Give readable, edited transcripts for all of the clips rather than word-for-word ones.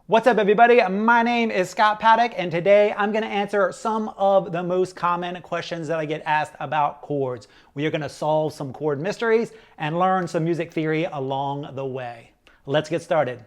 What's up, everybody? My name is Scott Paddock, and today I'm going to answer some of the most common questions that I get asked about chords. We are going to solve some chord mysteries and learn some music theory along the way. Let's get started.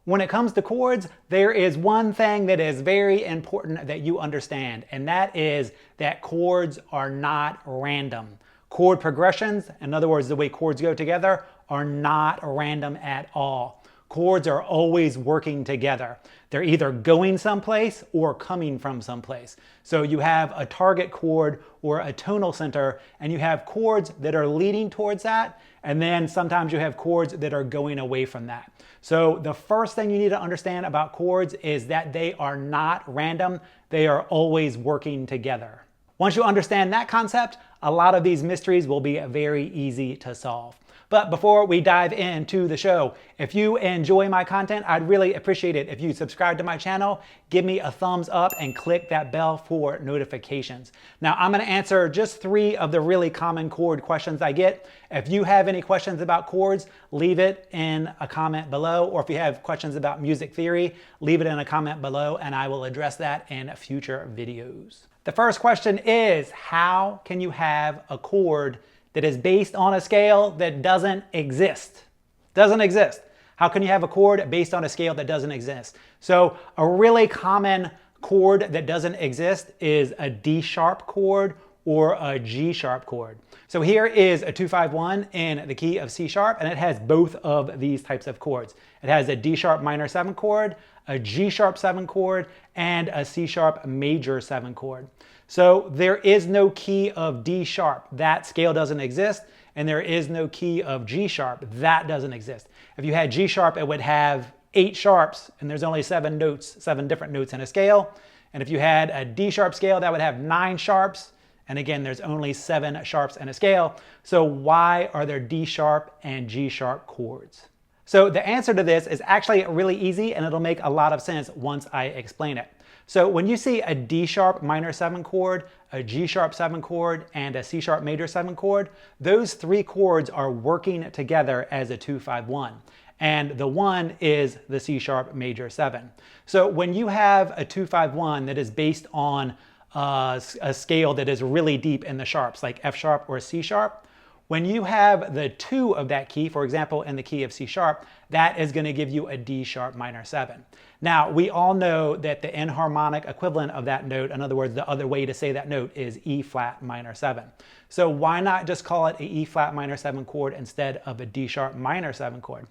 When it comes to chords, there is one thing that is very important that you understand, and that is that chords are not random. Chord progressions, in other words, the way chords go together, are not random at all. Chords are always working together. They're either going someplace or coming from someplace. So you have a target chord or a tonal center, and you have chords that are leading towards that, and then sometimes you have chords that are going away from that. So the first thing you need to understand about chords is that they are not random. They are always working together. Once you understand that concept, a lot of these mysteries will be very easy to solve. But before we dive into the show, if you enjoy my content, I'd really appreciate it if you subscribe to my channel, give me a thumbs up, and click that bell for notifications. Now, I'm going to answer just 3 of the really common chord questions I get. If you have any questions about chords, leave it in a comment below, or if you have questions about music theory, leave it in a comment below, and I will address that in future videos. The first question is, how can you have a chord that is based on a scale that doesn't exist? Doesn't exist. How can you have a chord based on a scale that doesn't exist? So a really common chord that doesn't exist is a D sharp chord or a G sharp chord. So here is a 2-5-1 in the key of C sharp, and it has both of these types of chords. It has a D sharp minor 7 chord, a G sharp 7 chord, and a C sharp major 7 chord. So there is no key of D sharp. That scale doesn't exist. And there is no key of G sharp. That doesn't exist. If you had G sharp, it would have 8 sharps, and there's only 7 notes, 7 different notes in a scale. And if you had a D sharp scale, that would have 9 sharps. And again, there's only 7 sharps in a scale. So why are there D sharp and G sharp chords? So the answer to this is actually really easy, and it'll make a lot of sense once I explain it. So when you see a D sharp minor 7 chord, a G sharp 7 chord, and a C sharp major 7 chord, those 3 chords are working together as a 2-5-1. And the 1 is the C sharp major 7. So when you have a 2-5-1 that is based on a scale that is really deep in the sharps, like F sharp or C sharp, when you have the 2 of that key, for example, in the key of C sharp, that is going to give you a D sharp minor 7. Now, we all know that the enharmonic equivalent of that note, in other words, the other way to say that note, is E flat minor 7. So why not just call it a E flat minor 7 chord instead of a D sharp minor 7 chord?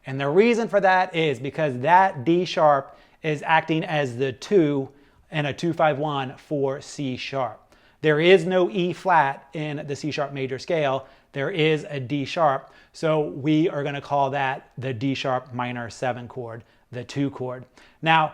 And the reason for that is because that D sharp is acting as the 2 in a 2-5-1 for C sharp. There is no E flat in the C sharp major scale. There is a D sharp. So we are going to call that the D sharp minor 7 chord, the 2 chord. Now,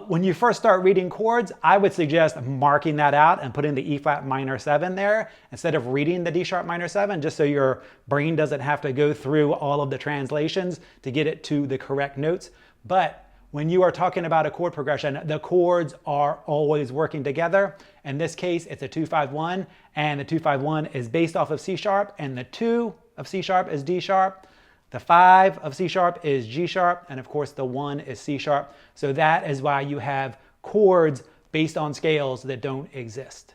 when you first start reading chords, I would suggest marking that out and putting the E flat minor 7 there instead of reading the D sharp minor 7, just so your brain doesn't have to go through all of the translations to get it to the correct notes. But when you are talking about a chord progression, the chords are always working together. In this case, it's a 2-5-1, and the 2-5-1 is based off of C sharp, and the 2 of C sharp is D sharp. The 5 of C sharp is G sharp, and of course the 1 is C sharp. So that is why you have chords based on scales that don't exist.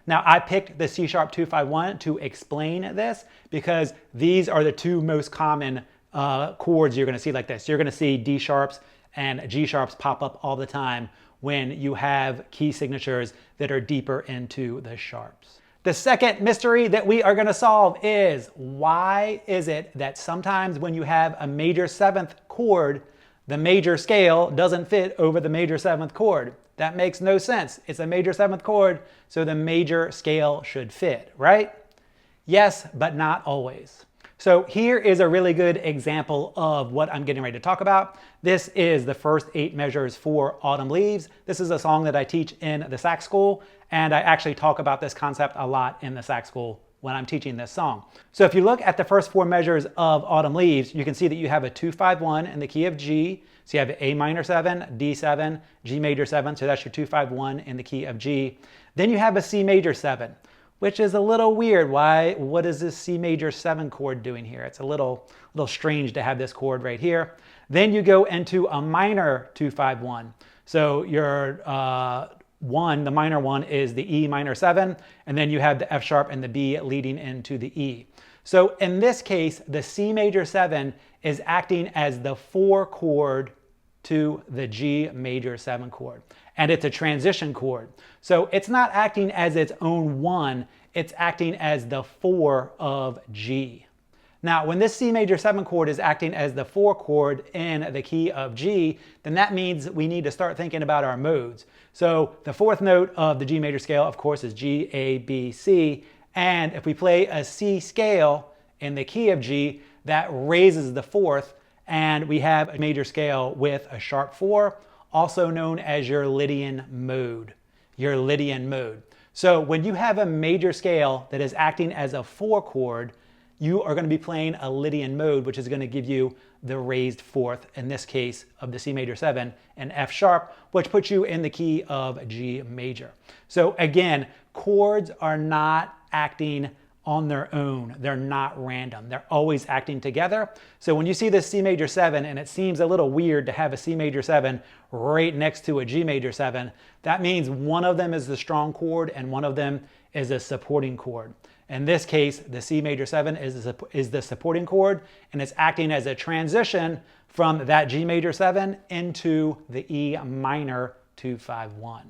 Now, I picked the C sharp 2-5-1 to explain this because these are the 2 most common chords you're going to see like this. You're going to see D sharps and G sharps pop up all the time when you have key signatures that are deeper into the sharps. The second mystery that we are going to solve is, why is it that sometimes when you have a major 7th chord, the major scale doesn't fit over the major 7th chord? That makes no sense. It's a major 7th chord, so the major scale should fit, right? Yes, but not always. So here is a really good example of what I'm getting ready to talk about. This is the first 8 measures for Autumn Leaves. This is a song that I teach in the sax school, and I actually talk about this concept a lot in the sax school when I'm teaching this song. So if you look at the first 4 measures of Autumn Leaves, you can see that you have a 2-5-1 in the key of G. So you have A minor 7, D7, G major 7, so that's your 2-5-1 in the key of G. Then you have a C major 7. which is a little weird. Why? What is this C major 7 chord doing here? It's a little strange to have this chord right here. Then you go into a minor 2-5-1. So your the minor one is the E minor 7, and then you have the F sharp and the B leading into the E. So in this case, the C major 7 is acting as the 4 chord to the G major 7 chord. And it's a transition chord. So it's not acting as its own 1, it's acting as the 4 of G. Now, when this C major 7 chord is acting as the 4 chord in the key of G, then that means we need to start thinking about our modes. So the 4th note of the G major scale, of course, is G, A, B, C. And if we play a C scale in the key of G, that raises the 4th, and we have a major scale with a sharp 4, also known as your Lydian mode. Your Lydian mode. So when you have a major scale that is acting as a 4 chord, you are going to be playing a Lydian mode, which is going to give you the raised 4th, in this case of the C major 7, and F sharp, which puts you in the key of G major. So again, chords are not acting on their own. They're not random. They're always acting together. So when you see this C major 7, and it seems a little weird to have a C major 7 right next to a G major 7, that means one of them is the strong chord and one of them is a supporting chord. In this case, the C major 7 is the supporting chord, and it's acting as a transition from that G major 7 into the E minor 2-5-1.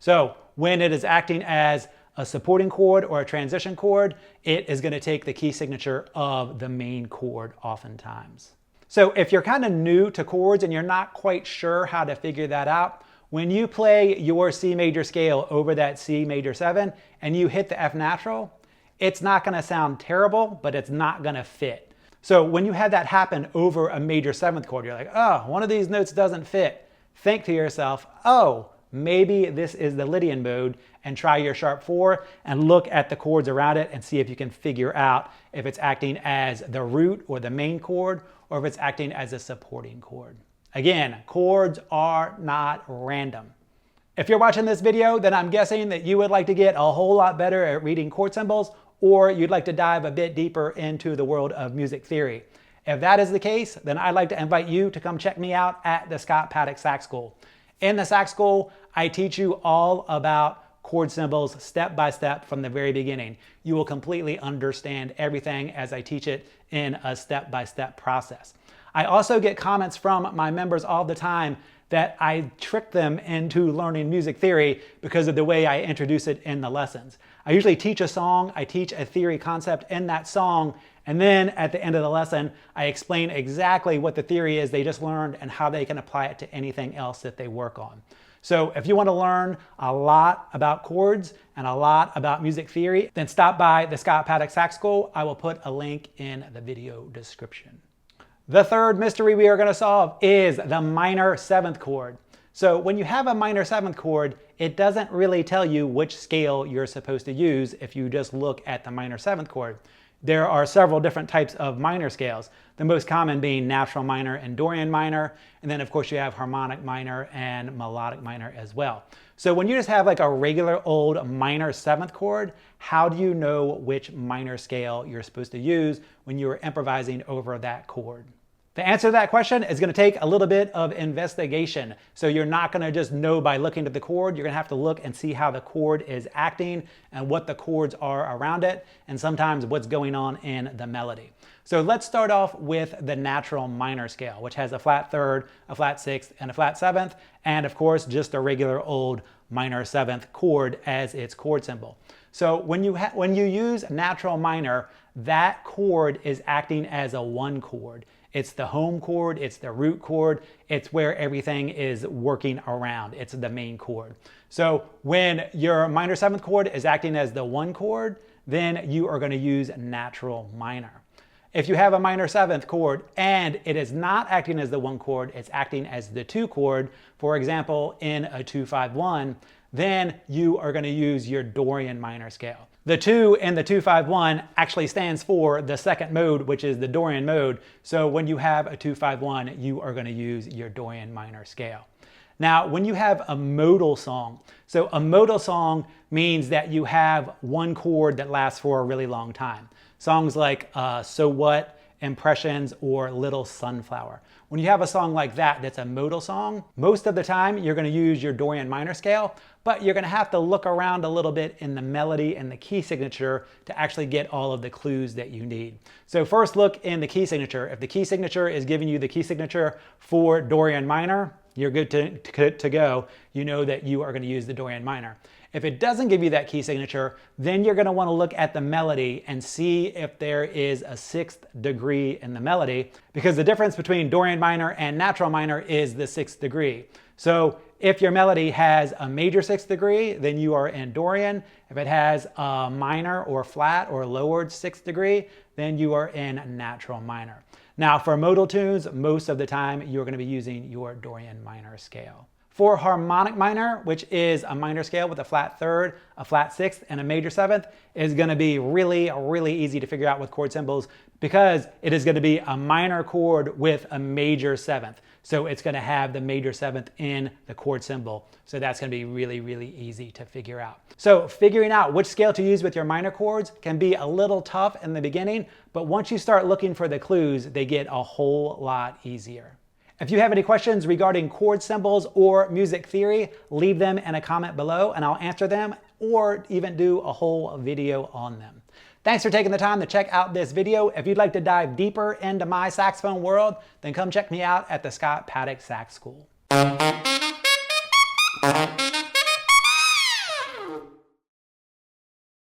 So when it is acting as a supporting chord or a transition chord, it is going to take the key signature of the main chord oftentimes. So if you're kind of new to chords and you're not quite sure how to figure that out, when you play your C major scale over that C major 7 and you hit the F natural, it's not going to sound terrible, but it's not going to fit. So when you have that happen over a major 7th chord, you're like, oh, one of these notes doesn't fit. Think to yourself, oh, maybe this is the Lydian mode, and try your sharp 4 and look at the chords around it and see if you can figure out if it's acting as the root or the main chord, or if it's acting as a supporting chord. Again, chords are not random. If you're watching this video, then I'm guessing that you would like to get a whole lot better at reading chord symbols, or you'd like to dive a bit deeper into the world of music theory. If that is the case, then I'd like to invite you to come check me out at the Scott Paddock Sax School. In the Sax School, I teach you all about chord symbols step by step from the very beginning. You will completely understand everything as I teach it in a step-by-step process. I also get comments from my members all the time that I trick them into learning music theory because of the way I introduce it in the lessons. I usually teach a song, I teach a theory concept in that song, and then at the end of the lesson, I explain exactly what the theory is they just learned and how they can apply it to anything else that they work on. So if you want to learn a lot about chords and a lot about music theory, then stop by the Scott Paddock Sax School. I will put a link in the video description. The third mystery we are going to solve is the minor 7th chord. So when you have a minor 7th chord, it doesn't really tell you which scale you're supposed to use if you just look at the minor 7th chord. There are several different types of minor scales, the most common being natural minor and Dorian minor, and then of course you have harmonic minor and melodic minor as well. So when you just have like a regular old minor 7th chord, how do you know which minor scale you're supposed to use when you're improvising over that chord? The answer to that question is going to take a little bit of investigation. So you're not going to just know by looking at the chord. You're going to have to look and see how the chord is acting and what the chords are around it, and sometimes what's going on in the melody. So let's start off with the natural minor scale, which has a flat 3rd, a flat 6th, and a flat 7th, and of course just a regular old minor 7th chord as its chord symbol. So when you use natural minor, that chord is acting as a 1 chord. It's the home chord, it's the root chord, it's where everything is working around. It's the main chord. So when your minor 7th chord is acting as the 1 chord, then you are going to use natural minor. If you have a minor 7th chord and it is not acting as the 1 chord, it's acting as the 2 chord, for example, in a 2-5-1, then you are going to use your Dorian minor scale. The 2 in the 2-5-1 actually stands for the 2nd mode, which is the Dorian mode. So when you have a 2-5-1, you are going to use your Dorian minor scale. Now, when you have a modal song, so a modal song means that you have one chord that lasts for a really long time. Songs like So What, Impressions, or Little Sunflower. When you have a song like that that's a modal song, most of the time you're going to use your Dorian minor scale, but you're going to have to look around a little bit in the melody and the key signature to actually get all of the clues that you need. So first look in the key signature. If the key signature is giving you the key signature for Dorian minor, you're good to go. You know that you are going to use the Dorian minor. If it doesn't give you that key signature, then you're going to want to look at the melody and see if there is a 6th degree in the melody, because the difference between Dorian minor and natural minor is the 6th degree. So if your melody has a major 6th degree, then you are in Dorian. If it has a minor or flat or lowered 6th degree, then you are in natural minor. Now for modal tunes, most of the time you're going to be using your Dorian minor scale. For harmonic minor, which is a minor scale with a flat 3rd, a flat 6th, and a major 7th, is going to be really easy to figure out with chord symbols, because it is going to be a minor chord with a major 7th. So it's going to have the major 7th in the chord symbol. So that's going to be really easy to figure out. So figuring out which scale to use with your minor chords can be a little tough in the beginning, but once you start looking for the clues, they get a whole lot easier. If you have any questions regarding chord symbols or music theory, leave them in a comment below and I'll answer them, or even do a whole video on them. Thanks for taking the time to check out this video. If you'd like to dive deeper into my saxophone world, then come check me out at the Scott Paddock Sax School.